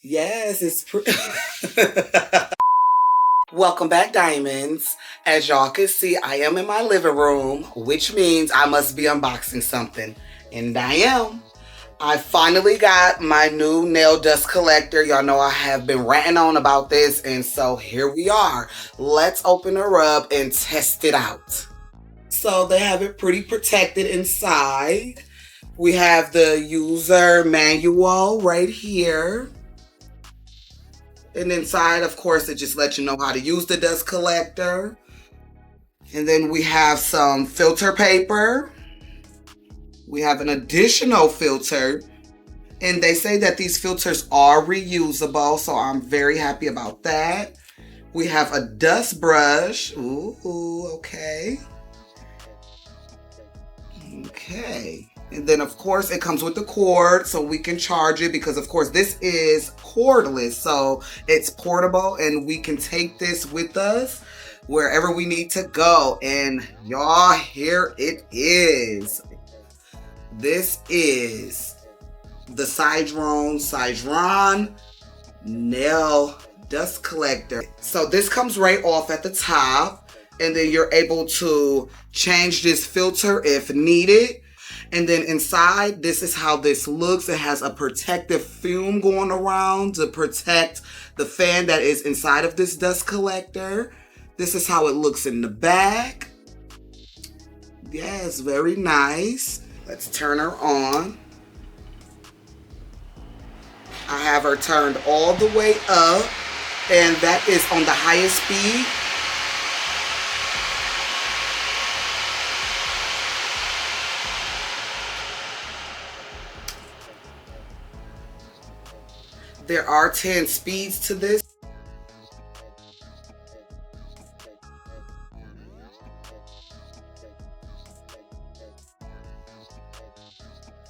Yes, it's Welcome back, Diamonds. As y'all can see, I am in my living room, which means I must be unboxing something. And I am. I finally got my new nail dust collector. Y'all know I have been ranting on about this, and so here we are. Let's open her up and test it out. So they have it pretty protected inside. We have the user manual right here. And inside, of course, it just lets you know how to use the dust collector. And then we have some filter paper. We have an additional filter. And they say that these filters are reusable, so I'm very happy about that. We have a dust brush. Ooh, okay. Okay. And then, of course, it comes with the cord so we can charge it because, of course, this is cordless. So it's portable and we can take this with us wherever we need to go. And y'all, here it is. This is the Cydron nail dust collector. So this comes right off at the top. And then you're able to change this filter if needed. And then inside, this is how this looks. It has a protective film going around to protect the fan that is inside of this dust collector. This is how it looks in the back. Yes, very nice. Let's turn her on. I have her turned all the way up, and that is on the highest speed. There are 10 speeds to this.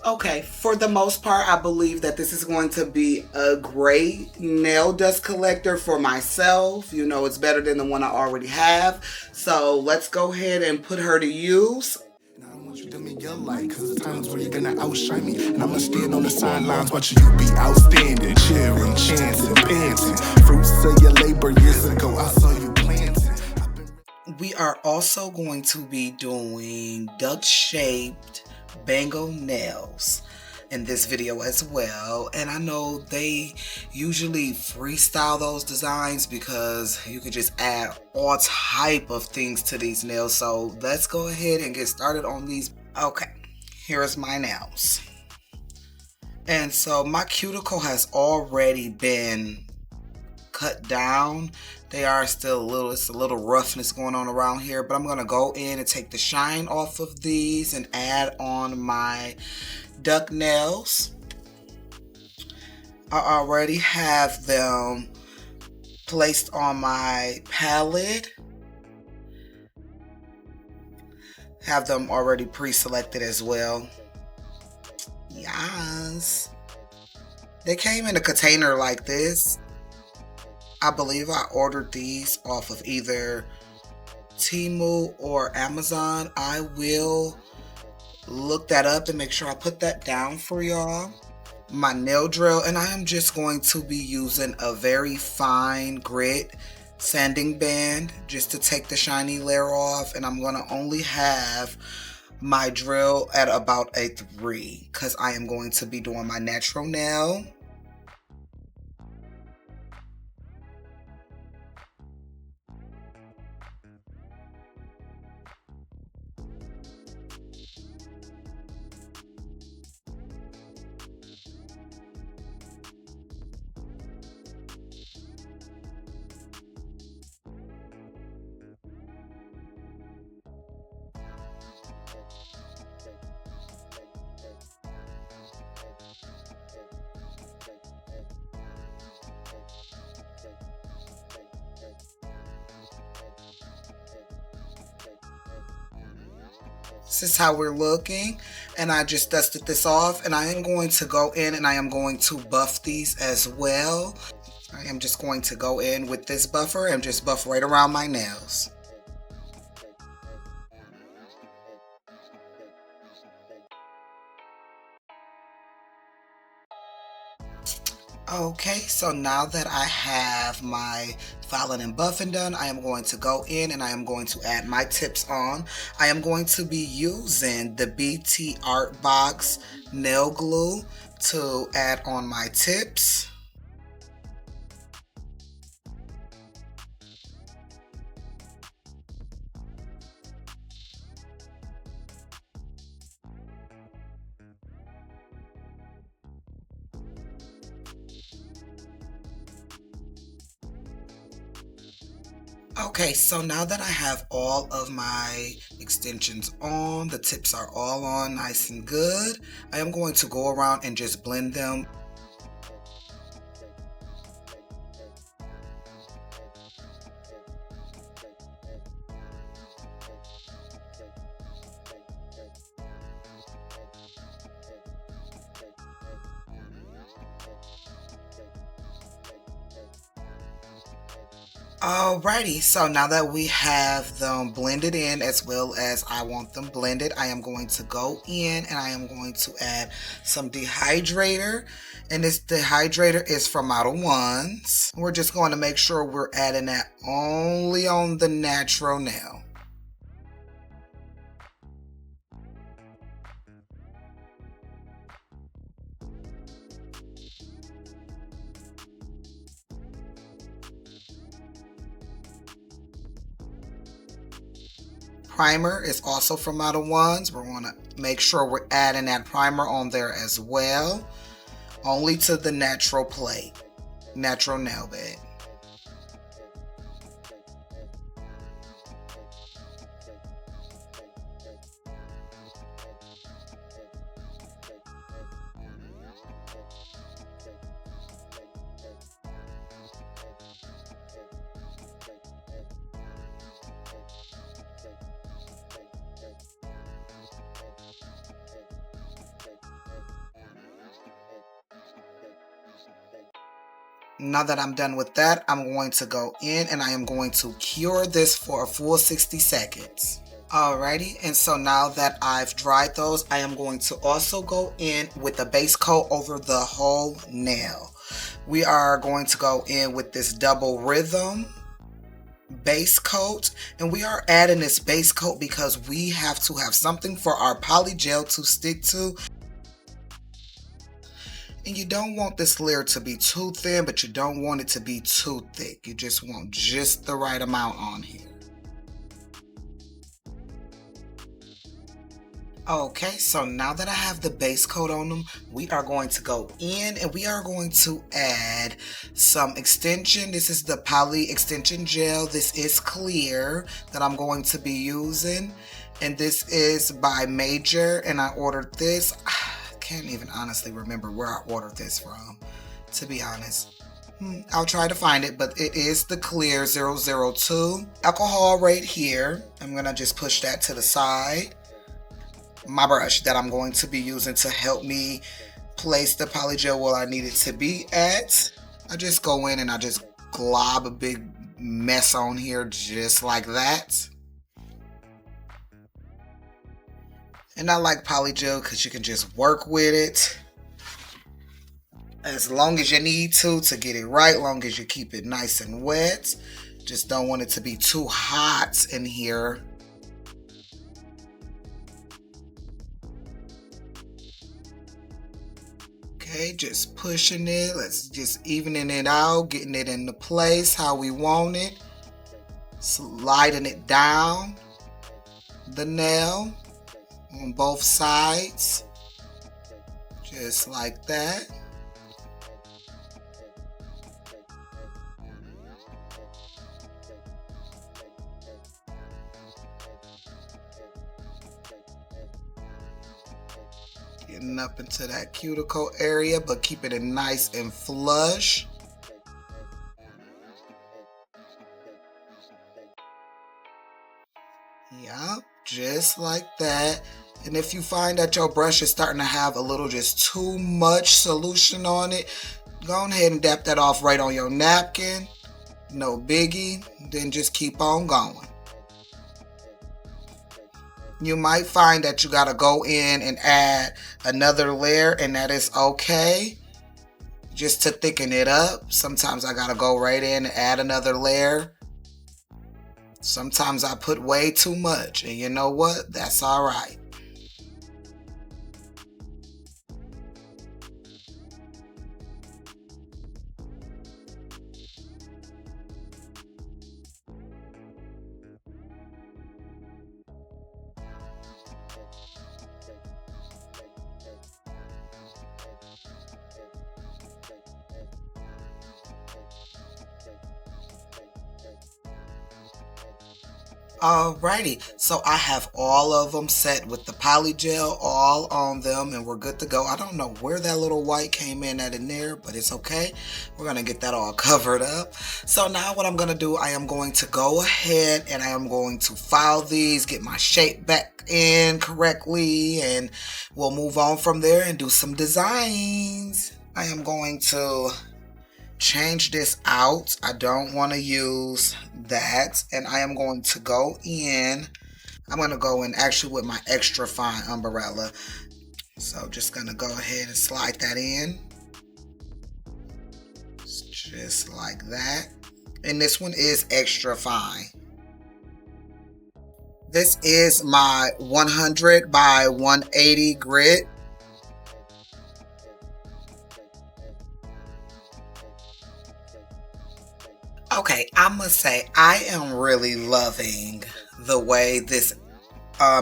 Okay, for the most part, I believe that this is going to be a great nail dust collector for myself. You know, it's better than the one I already have. So let's go ahead and put her to use. You tell me your light, cause the times where you're gonna outshine me. And I'ma stand on the sidelines watching you be outstanding, cheering, chanting, panting. Fruits of your labor years ago, I saw you planting. We are also going to be doing duck-shaped bangle nails in this video as well. And I know they usually freestyle those designs because you can just add all type of things to these nails. So let's go ahead and get started on these. Okay, here's my nails. And so my cuticle has already been cut down. They are still it's a little roughness going on around here, but I'm gonna go in and take the shine off of these and add on my duck nails. I already have them placed on my palette. Have them already pre-selected as well. Yes. They came in a container like this. I believe I ordered these off of either Temu or Amazon. I will look that up and make sure I put that down for y'all. My nail drill, and I am just going to be using a very fine grit sanding band just to take the shiny layer off, and I'm going to only have my drill at about a 3 because I am going to be doing my natural nail. This is how we're looking, and I just dusted this off, and I am going to go in and I am going to buff these as well. I am just going to go in with this buffer and just buff right around my nails. Okay, so now that I have my filing and buffing done, I am going to go in and I am going to add my tips on. I am going to be using the BT Art Box nail glue to add on my tips. Okay, so now that I have all of my extensions on, the tips are all on nice and good, I am going to go around and just blend them. Alrighty, so now that we have them blended in as well as I want them blended, I am going to go in and I am going to add some dehydrator. And this dehydrator is from Model Ones. We're just going to make sure we're adding that only on the natural nail. Primer is also from Model Ones. We're going to make sure we're adding that primer on there as well. Only to the natural plate, natural nail bed. Now that I'm done with that, I'm going to go in and I am going to cure this for a full 60 seconds. Alrighty, and so now that I've dried those, I am going to also go in with a base coat over the whole nail. We are going to go in with this double rhythm base coat, and we are adding this base coat because we have to have something for our poly gel to stick to. And you don't want this layer to be too thin, but you don't want it to be too thick. You just want just the right amount on here. Okay, so now that I have the base coat on them, we are going to go in and we are going to add some extension. This is the poly extension gel. This is clear that I'm going to be using. And this is by Major, and I ordered this. Can't even honestly remember where I ordered this from, to be honest. I'll try to find it, but it is the clear 002 alcohol right here. I'm gonna just push that to the side. My brush that I'm going to be using to help me place the polygel where I need it to be at. I just go in and I just glob a big mess on here just like that. And I like polygel because you can just work with it as long as you need to get it right, long as you keep it nice and wet. Just don't want it to be too hot in here. Okay, just pushing it. Let's just evening it out, getting it into place how we want it. Sliding it down the nail on both sides, just like that. Getting up into that cuticle area, but keeping it nice and flush. Yep, just like that. And if you find that your brush is starting to have a little just too much solution on it, go ahead and dab that off right on your napkin. No biggie. Then just keep on going. You might find that you gotta go in and add another layer, and that is okay. just to thicken it up. Sometimes I gotta go right in and add another layer. Sometimes I put way too much, and you know what? That's all right. Alrighty, so I have all of them set with the poly gel all on them, and we're good to go. I don't know where that little white came in at in there, but it's okay. We're gonna get that all covered up. So now what I'm gonna do, I am going to go ahead and I am going to file these, get my shape back in correctly, and we'll move on from there and do some designs. I am going to change this out. I don't want to use that, and I am going to go in. I'm going to go in actually with my extra fine umbrella. So just going to go ahead and slide that in. Just like that. And this one is extra fine. This is my 100 by 180 grit. Okay, I must say I am really loving the way this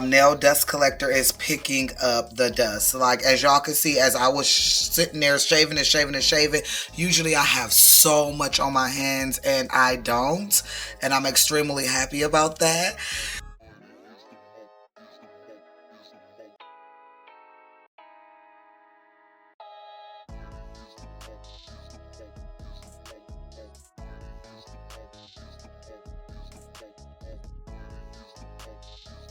nail dust collector is picking up the dust. Like, as y'all can see, as I was sitting there shaving and shaving and shaving, usually I have so much on my hands and I don't, and I'm extremely happy about that.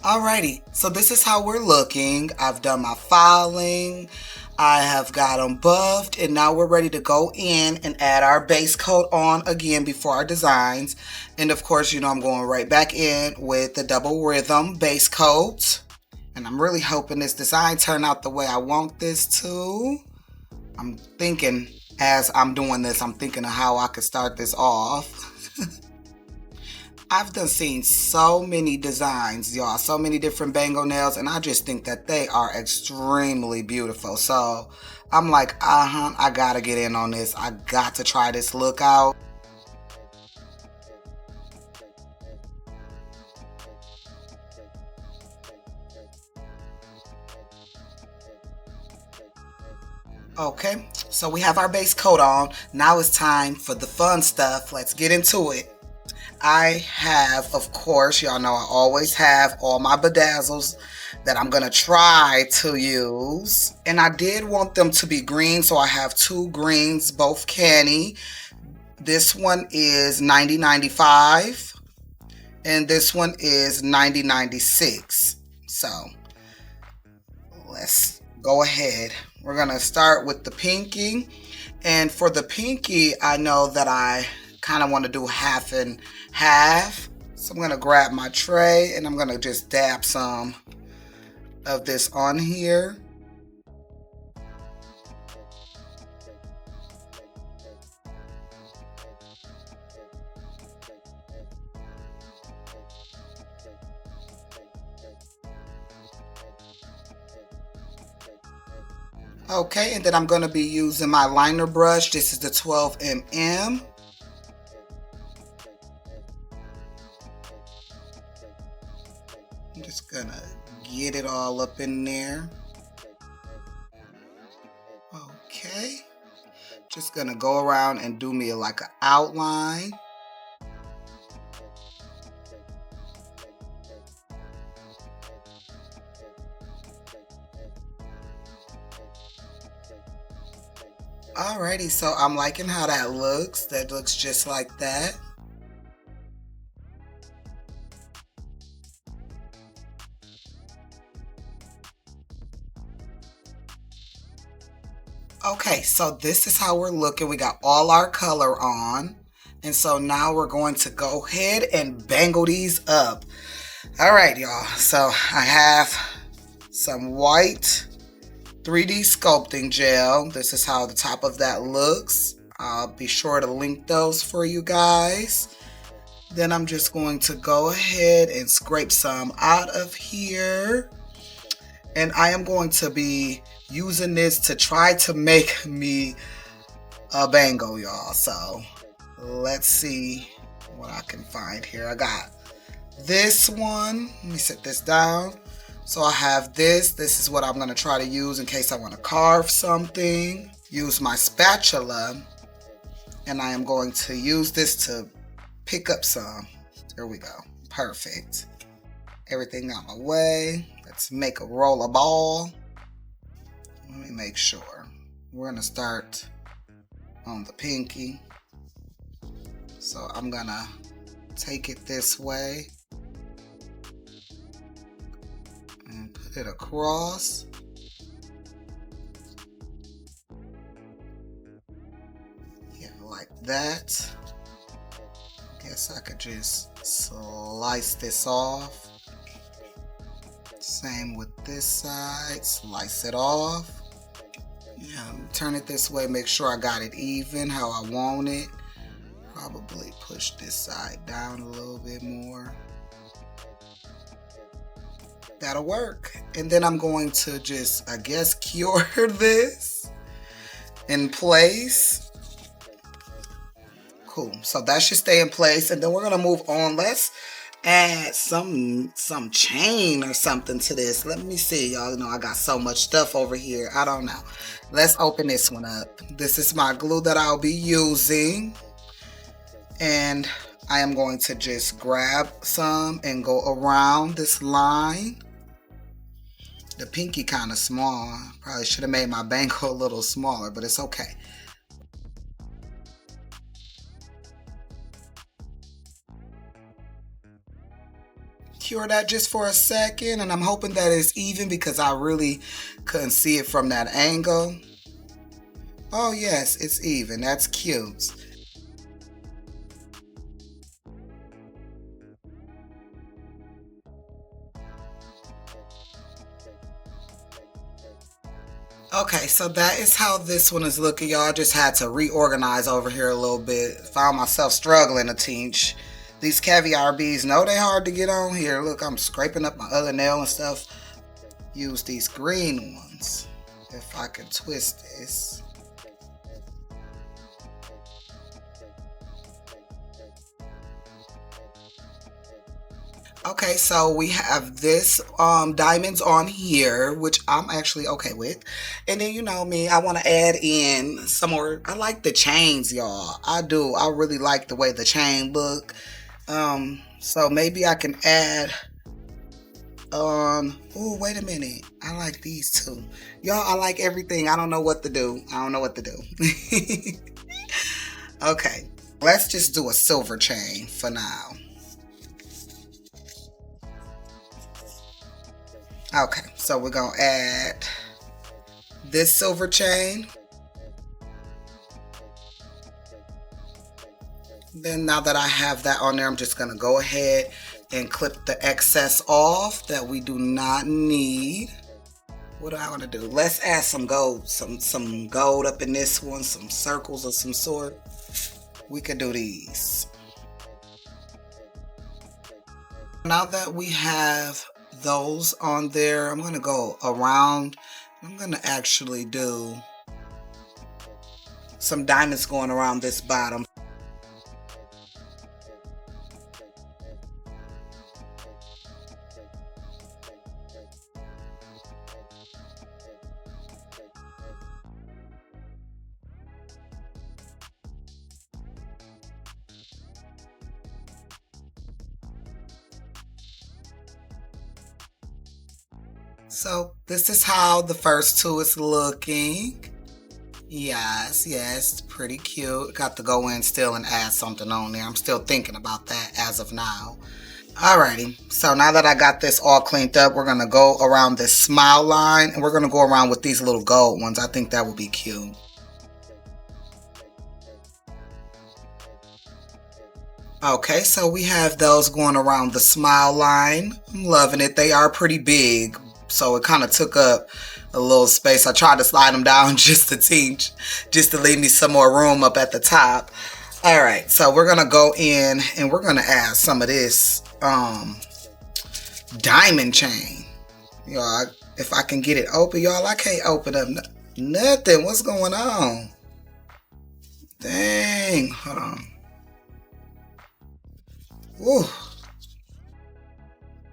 Alrighty, so this is how we're looking. I've done my filing, I have got them buffed, and now we're ready to go in and add our base coat on again before our designs. And of course, you know, I'm going right back in with the double rhythm base coat. And I'm really hoping this design turn out the way I want this to. I'm thinking, as I'm doing this, I'm thinking of how I could start this off. I've done seen so many designs, y'all, so many different Bangle nails, and I just think that they are extremely beautiful. So I'm like, I gotta get in on this. I got to try this look out. Okay, so we have our base coat on. Now it's time for the fun stuff. Let's get into it. I have, of course, y'all know I always have all my bedazzles that I'm going to try to use. And I did want them to be green, so I have two greens, both canny. This one is 9095 and this one is 9096. So let's go ahead. We're going to start with the pinky. And for the pinky, I know that I kind of want to do half and half. So I'm going to grab my tray and I'm going to just dab some of this on here. Okay, and then I'm going to be using my liner brush. This is the 12mm. I'm just gonna get it all up in there. Okay, just gonna go around and do me like an outline. Alrighty, so I'm liking how that looks. That looks just like that. Okay, so this is how we're looking. We got all our color on. And so now we're going to go ahead and bangle these up. All right, y'all. So I have some white 3D sculpting gel. This is how the top of that looks. I'll be sure to link those for you guys. Then I'm just going to go ahead and scrape some out of here. And I am going to be using this to try to make me a bangle, y'all. So let's see what I can find here. I got this one. Let me set this down. So I have this. This is what I'm going to try to use in case I want to carve something. Use my spatula. And I am going to use this to pick up some. There we go. Perfect. Everything out my way. Let's make a roller ball. Let me make sure. We're going to start on the pinky. So I'm going to take it this way and put it across. Yeah, like that. Guess I could just slice this off. Same with this side, slice it off. Yeah, turn it this way, make sure I got it even how I want it. Probably push this side down a little bit more. That'll work. And then I'm going to just, I guess, cure this in place. Cool, so that should stay in place, and then we're gonna move on. Let's add some chain or something to this. Let me see, y'all know I got so much stuff over here. I don't know. Let's open this one up. This is my glue that I'll be using, and I am going to just grab some and go around this line. The pinky kind of small. Probably should have made my bangle a little smaller, but it's okay. Cure that just for a second, and I'm hoping that it's even because I really couldn't see it from that angle. Oh yes, it's even. That's cute. Okay, so that is how this one is looking, y'all. Just had to reorganize over here a little bit. Found myself struggling to teach. These caviar beads, know they hard to get on here. Look, I'm scraping up my other nail and stuff. Use these green ones. If I can twist this. Okay, so we have this diamonds on here, which I'm actually okay with. And then you know me, I want to add in some more. I like the chains, y'all. I do. I really like the way the chain look. So maybe I can add oh, wait a minute. I like these too. Y'all, I like everything. I don't know what to do. I don't know what to do. Okay, let's just do a silver chain for now. Okay, so we're gonna add this silver chain. Then now that I have that on there, I'm just gonna go ahead and clip the excess off that we do not need. What do I want to do? Let's add some gold, some gold up in this one, some circles of some sort. We could do these. Now that we have those on there, I'm gonna go around. I'm gonna actually do some diamonds going around this bottom. So this is how the first two is looking. Yes, pretty cute. Got to go in still and add something on there. I'm still thinking about that as of now. Alrighty, so now that I got this all cleaned up, we're gonna go around this smile line, and we're gonna go around with these little gold ones. I think that would be cute. Okay, so we have those going around the smile line. I'm loving it. They are pretty big, so it kind of took up a little space. I tried to slide them down just to teach, just to leave me some more room up at the top. All right, so we're gonna go in and we're gonna add some of this diamond chain. Y'all, if I can get it open, y'all, I can't open up nothing. What's going on? Dang, hold on. Woo.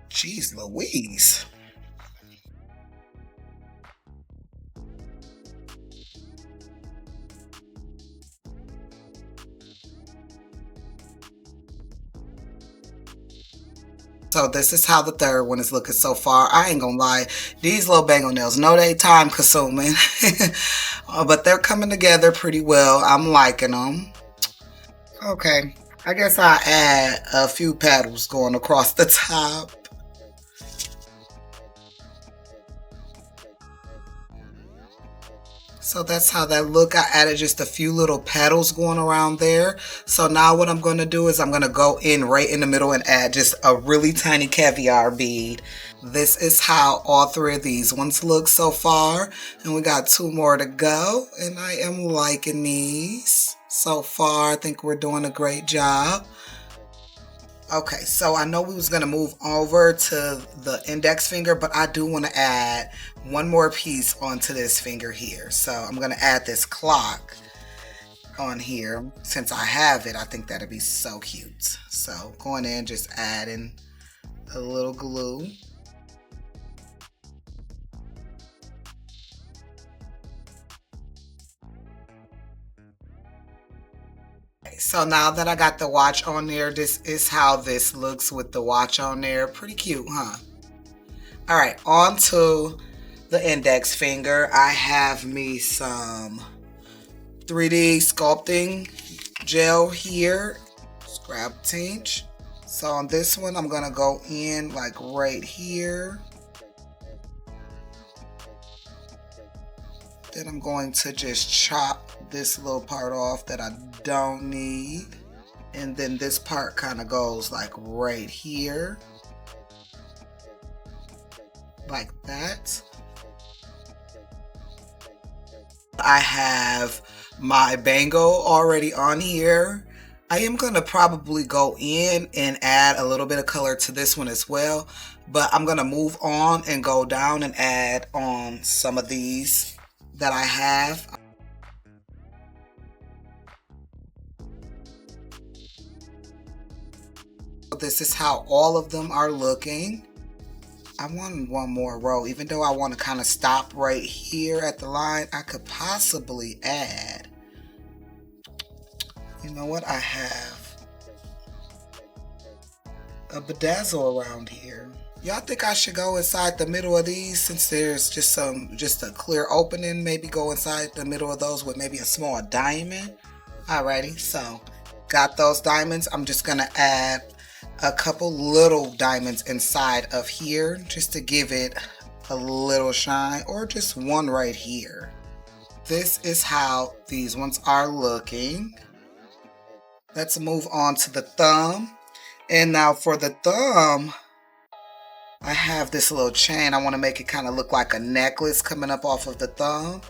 Jeez Louise. So this is how the third one is looking so far. I ain't gonna lie, these little bangle nails, no, they time consuming, but they're coming together pretty well. I'm liking them. Okay, I guess I'll add a few petals going across the top. So that's how that look. I added just a few little petals going around there. So now what I'm going to do is I'm going to go in right in the middle and add just a really tiny caviar bead. This is how all three of these ones look so far. And we got two more to go. And I am liking these so far. I think we're doing a great job. Okay, so I know we was going to move over to the index finger, but I do want to add one more piece onto this finger here. So I'm going to add this clock on here. Since I have it, I think that'd be so cute. So going in, just adding a little glue. So now that I got the watch on there, this is how this looks with the watch on there. Pretty cute, huh? All right, on to the index finger. I have me some 3D sculpting gel here. Scrap tinge. So on this one, I'm gonna go in like right here. Then I'm going to just chop this little part off that I don't need. And then this part kind of goes like right here. Like that. I have my bangle already on here. I am going to probably go in and add a little bit of color to this one as well. But I'm going to move on and go down and add on some of these that I have. This is how all of them are looking. I want one more row. Even though I want to kind of stop right here at the line, I could possibly add. You know what? I have a bedazzle around here. Y'all think I should go inside the middle of these since there's just a clear opening? Maybe go inside the middle of those with maybe a small diamond. Alrighty, so got those diamonds. I'm just gonna add a couple little diamonds inside of here just to give it a little shine, or just one right here. This is how these ones are looking. Let's move on to the thumb. And now for the thumb, I have this little chain. I want to make it kind of look like a necklace coming up off of the thumb.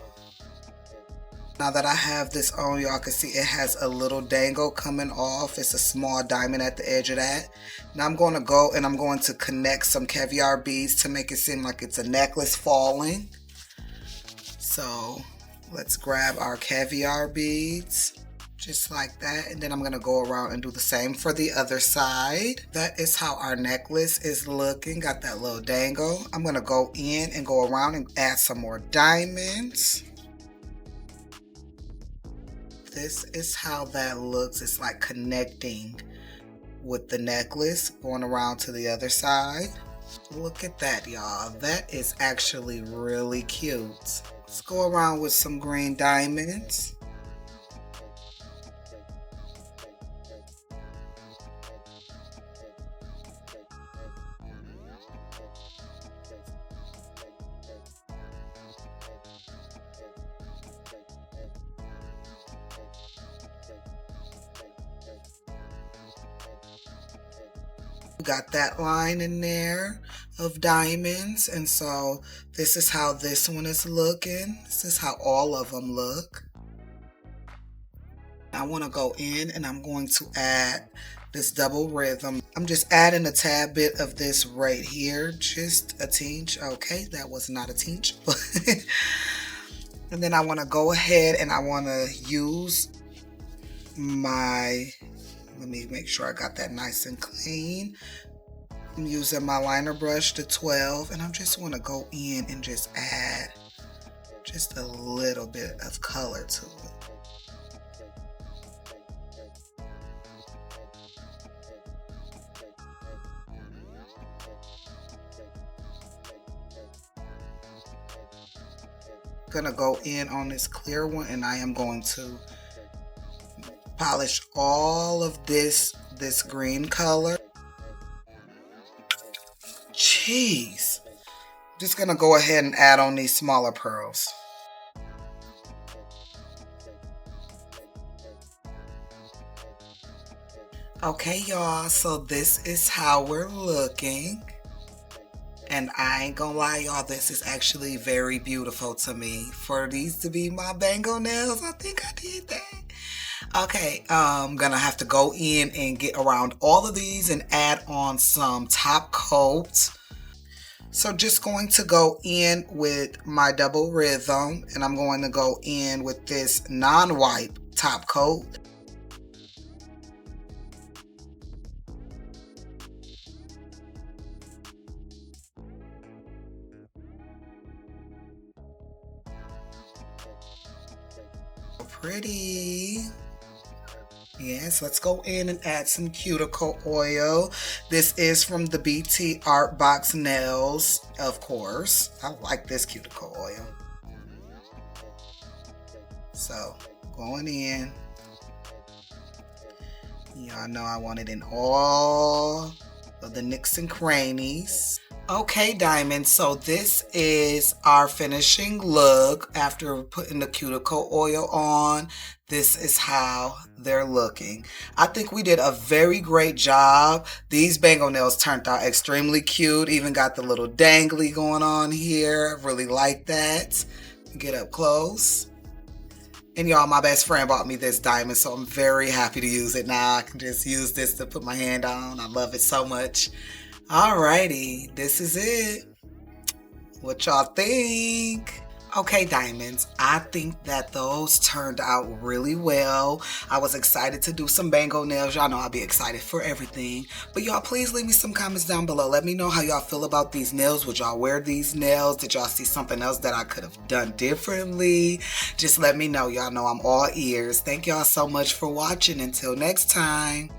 Now that I have this on, y'all can see it has a little dangle coming off. It's a small diamond at the edge of that. Now I'm going to go and I'm going to connect some caviar beads to make it seem like it's a necklace falling. So let's grab our caviar beads. Just like that, and then I'm gonna go around and do the same for the other side. That is how our necklace is looking. Got that little dangle. I'm gonna go in and go around and add some more diamonds. This is how that looks. It's like connecting with the necklace, going around to the other side. Look at that, y'all. That is actually really cute. Let's go around with some green diamonds. Got that line in there. of diamonds. And so this is how this one is looking. This is how all of them look. I want to go in and I'm going to add this double rhythm. I'm just adding a tad bit of this right here, just a tinge. Okay, that was not a tinge. And then I want to go ahead and I want to use my, let me make sure I got that nice and clean. I'm using my liner brush, the 12, and I just want to go in and just add just a little bit of color to it. Gonna go in on this clear one and I am going to polish all of this green color. Jeez. Just gonna go ahead and add on these smaller pearls. Okay, y'all, so this is how we're looking. And I ain't gonna lie, y'all, this is actually very beautiful to me. For these to be my Bangle nails, I think I did that. Okay, I'm gonna have to go in and get around all of these and add on some top coat. So just going to go in with my double rhythm and I'm going to go in with this non-wipe top coat. Pretty. Yes, let's go in and add some cuticle oil. This is from the BT Art Box Nails, of course. I like this cuticle oil. So, going in. Y'all know I want it in all of the nicks and crannies. Okay, diamonds, so this is our finishing look after putting the cuticle oil on. This is how they're looking. I think we did a very great job. These Bangle nails turned out extremely cute. Even got the little dangly going on here. I really like that. Get up close. And y'all, my best friend bought me this diamond, so I'm very happy to use it now. I can just use this to put my hand on. I love it so much. Alrighty, this is it. What y'all think? Okay, diamonds, I think that those turned out really well. I was excited to do some Bangle nails. Y'all know I'll be excited for everything. But y'all, please leave me some comments down below. Let me know how y'all feel about these nails. Would y'all wear these nails? Did y'all see something else that I could have done differently? Just let me know. Y'all know I'm all ears. Thank y'all so much for watching. Until next time.